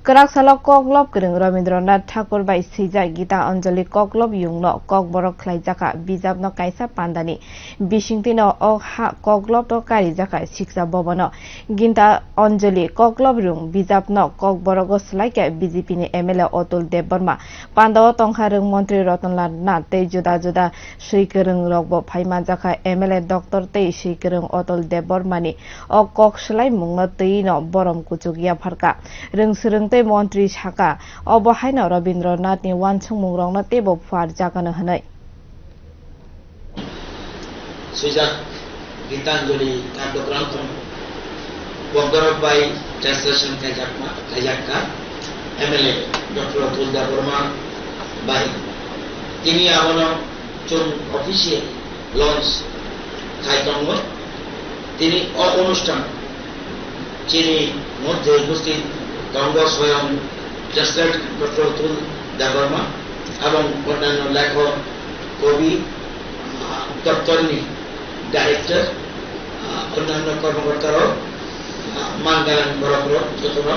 Karaksalok koklop kereng Rabindranath Thakur bai sijak Gita Anjali koklop yungno kokborok khlaijaka bijapno kaisa pandani bisingtino ha koklop to kari jaka siksa bobono Gita Anjali koklop rung bijapno kokborogo slaike BJP ni MLA Otul Debbarma pandao tongkharung Mantri Ratanlal Nath tei juda juda seikereng rokbo phaima jaka MLA Dr. tei seikereng Otul Debbarmani o kok slai mungno tei no borom kuchukya pharka rungsrung tei Mantri Saka obohaino Rabindranath ni wansung rokno tebo phuar jakano hwnoi Sejak Gitanjali Kadokrantong Bogorok by Translation Kajakka MLA Dr. Otul Debbarma by তিনি আবারও চুন official launch খাইতঙ্গ তিনি অনুষ্ঠান যিনি মধ্যে উপস্থিত কংগ্রেস স্বয়ং translate doctor Atul Debbarma এবং অন্যান্য লেখক কবি দপ্তরনি ডাইরেক্টর অন্যান্য কর্মকর্তারাও মানগান বড় যতটা